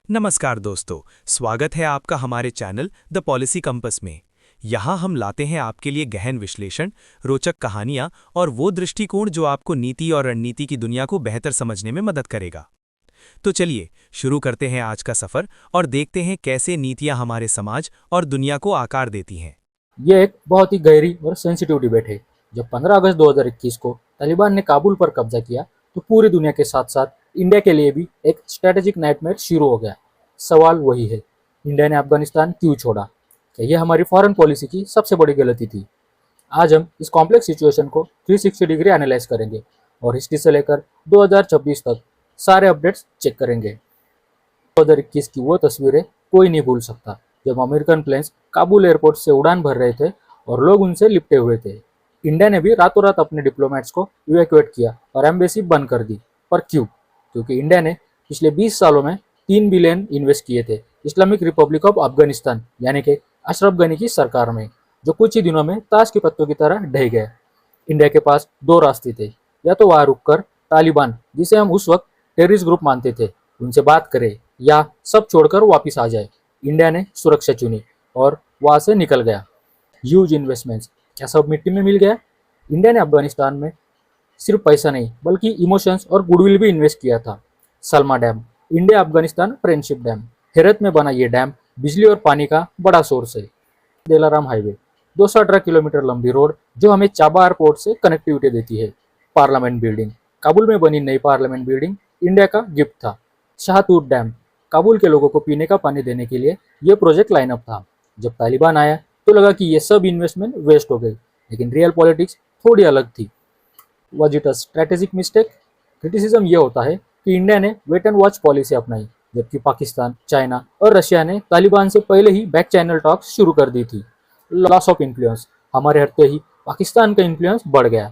नमस्कार दोस्तों, स्वागत है आपका हमारे चैनल द पॉलिसी कंपस में। यहाँ हम लाते हैं आपके लिए गहन विश्लेषण, रोचक कहानियाँ और वो दृष्टिकोण जो आपको नीति और रणनीति की दुनिया को बेहतर समझने में मदद करेगा। तो चलिए शुरू करते हैं आज का सफ़र और देखते हैं कैसे नीतियाँ हमारे समाज और दुनिया को आकार देती हैं। ये एक बहुत ही गहरी और सेंसिटिव डिबेट है। जब 15 अगस्त 2021 को तालिबान ने काबुल पर कब्जा किया तो पूरी दुनिया के साथ साथ इंडिया के लिए भी एक स्ट्रेटेजिक नाइटमेयर शुरू हो गया। सवाल वही है, इंडिया ने अफगानिस्तान क्यों छोड़ा? क्या यह हमारी फॉरेन पॉलिसी की सबसे बड़ी गलती थी? आज हम इस कॉम्प्लेक्स सिचुएशन को 360 डिग्री एनालाइज करेंगे और हिस्ट्री से लेकर 2026 तक सारे अपडेट्स चेक करेंगे। 2021 की वो तस्वीरें कोई नहीं भूल सकता, जब अमेरिकन प्लेन्स काबुल एयरपोर्ट से उड़ान भर रहे थे और लोग उनसे लिपटे हुए थे। इंडिया ने भी रातों रात अपने डिप्लोमेट्स को इवैक्यूएट किया और एम्बेसी बंद कर दी। पर क्यों? क्योंकि इंडिया ने पिछले 20 सालों में 3 बिलियन इन्वेस्ट किए थे इस्लामिक रिपब्लिक ऑफ अफगानिस्तान यानी कि अशरफ गनी की सरकार में, जो कुछ ही दिनों में ताश के पत्तों की तरह ढह गया। इंडिया के पास दो रास्ते थे, या तो वहाँ रुककर तालिबान, जिसे हम उस वक्त टेररिस्ट ग्रुप मानते थे, उनसे बात करें, या सब छोड़कर वापस आ जाए। इंडिया ने सुरक्षा चुनी और वहाँ से निकल गया। ह्यूज इन्वेस्टमेंट्स, क्या सब मिट्टी में मिल गया? इंडिया ने अफगानिस्तान में सिर्फ पैसा नहीं बल्कि इमोशंस और गुडविल भी इन्वेस्ट किया था। Salma dam, India Afghanistan friendship dam, Herat में बना ये डैम बिजली और पानी का बड़ा सोर्स है। दिलाराम हाईवे, 218 किलोमीटर लंबी रोड जो हमें चाबार पोर्ट से कनेक्टिविटी देती है। पार्लियामेंट बिल्डिंग, काबुल में बनी नई पार्लियामेंट बिल्डिंग इंडिया का गिफ्ट था। शाहतूत डैम, काबुल के लोगों को पीने का पानी देने के लिए यह प्रोजेक्ट लाइनअप था। जब तालिबान आया तो लगा कि ये सब इन्वेस्टमेंट वेस्ट हो गई, लेकिन रियल पॉलिटिक्स थोड़ी अलग थी। Was it a strategic mistake? Criticism ये होता है कि इंडिया ने वेट एंड वॉच पॉलिसी अपनाई, जबकि पाकिस्तान, चाइना और रशिया ने तालिबान से पहले ही बैक चैनल टॉक्स शुरू कर दी थी। लॉस ऑफ इन्फ्लुएंस, हमारे हटते ही पाकिस्तान का इन्फ्लुएंस बढ़ गया।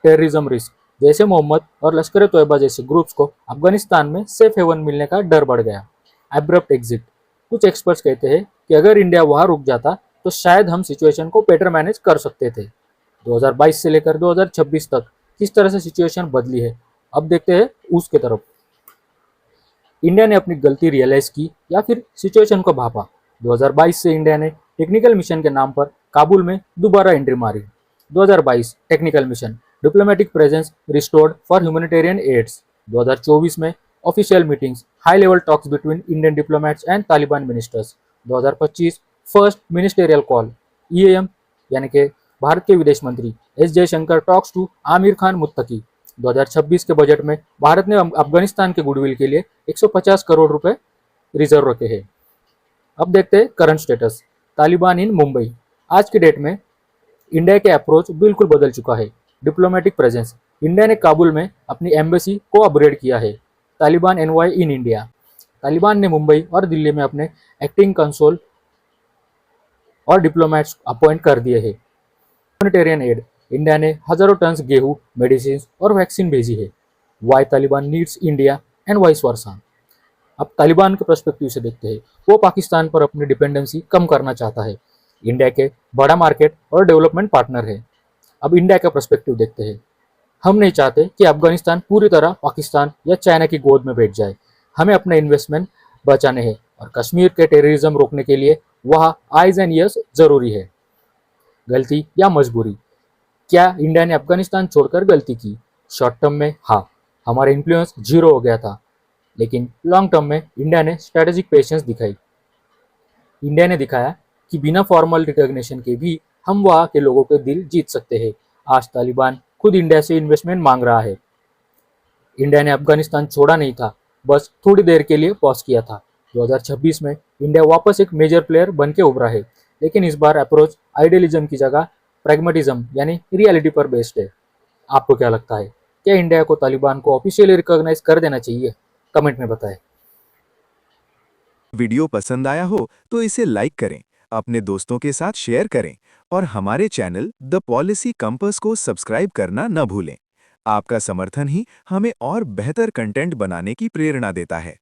टेररिज्म रिस्क, जैसे मोहम्मद और लश्कर तोयबा जैसे ग्रुप्स को अफगानिस्तान में सेफ हेवन मिलने का डर बढ़ गया। एब्रप्ट एग्जिट, कुछ एक्सपर्ट्स कहते हैं कि अगर इंडिया वहां रुक जाता तो शायद हम सिचुएशन को बेटर मैनेज कर सकते थे। 2022 से लेकर 2026 तक किस तरह से सिचुएशन बदली है, अब देखते हैं उसके तरफ। इंडिया ने अपनी गलती रियलाइज की या फिर सिचुएशन को भापा? 2022 से इंडिया ने टेक्निकल मिशन के नाम पर काबुल में दोबारा एंट्री मारी। 2022 technical mission, diplomatic presence restored for humanitarian aids. 2024 में official meetings, high level talks between Indian diplomats and Taliban ministers. 2025 first ministerial call, EAM यानी कि भारत के विदेश मंत्री S Jaishankar talks to Amir Khan Muttaqi. 2026 के बजट में भारत ने अफगानिस्तान के गुडविल के लिए 150 करोड़ रुपए रिजर्व रखे हैं। अब देखते हैं करंट स्टेटस। तालिबान इन मुंबई, आज की डेट में इंडिया के अप्रोच बिल्कुल बदल चुका है। डिप्लोमेटिक प्रेजेंस, इंडिया ने काबुल में अपनी एम्बेसी को अपग्रेड किया है। Taliban NY in India, Taliban ने मुंबई और दिल्ली में अपने एक्टिंग कंसोल और डिप्लोमेट्स अपॉइंट कर दिए हैं। ह्यूमैनिटेरियन एड, इंडिया ने हजारों टन गेहूं, मेडिसिन और वैक्सीन भेजी है। Why Taliban needs India and vice versa. अब तालिबान के पर्सपेक्टिव से देखते हैं, वो पाकिस्तान पर अपनी डिपेंडेंसी कम करना चाहता है। इंडिया के बड़ा मार्केट और डेवलपमेंट पार्टनर है। अब इंडिया का पर्सपेक्टिव देखते हैं। हम नहीं चाहते कि अफगानिस्तान पूरी तरह पाकिस्तान या चाइना की गोद में बैठ जाए। हमें अपने इन्वेस्टमेंट बचाने हैं और कश्मीर के टेररिज्म रोकने के लिए वहाँ आइज एंड ईयर्स जरूरी है। गलती या मजबूरी, क्या इंडिया ने अफगानिस्तान छोड़कर गलती की? शॉर्ट टर्म में हाँ, हमारा इन्फ्लुएंस जीरो हो गया था, लेकिन लॉन्ग टर्म में इंडिया ने स्ट्रेटेजिक पेशेंस दिखाई। इंडिया ने दिखाया कि बिना फॉर्मल रिकॉग्निशन के भी हम वहाँ के लोगों के दिल जीत सकते हैं। आज तालिबान खुद इंडिया से इन्वेस्टमेंट मांग रहा है। इंडिया ने अफगानिस्तान छोड़ा नहीं था, बस थोड़ी देर के लिए पॉज किया था। 2026 में इंडिया वापस एक मेजर प्लेयर बन के उभरा है, लेकिन इस बार अप्रोच आइडियलिज्म की जगह प्रैग्मेटिज्म यानी रियलिटी पर बेस्ड है। आपको क्या लगता है, क्या इंडिया को तालिबान को ऑफिशियली रिकॉग्नाइज कर देना चाहिए? कमेंट में बताएं। वीडियो पसंद आया हो तो इसे लाइक करें, अपने दोस्तों के साथ शेयर करें और हमारे चैनल द पॉलिसी कंपस को सब्सक्राइब करना न भूलें। आपका समर्थन ही हमें और बेहतर कंटेंट बनाने की प्रेरणा देता है।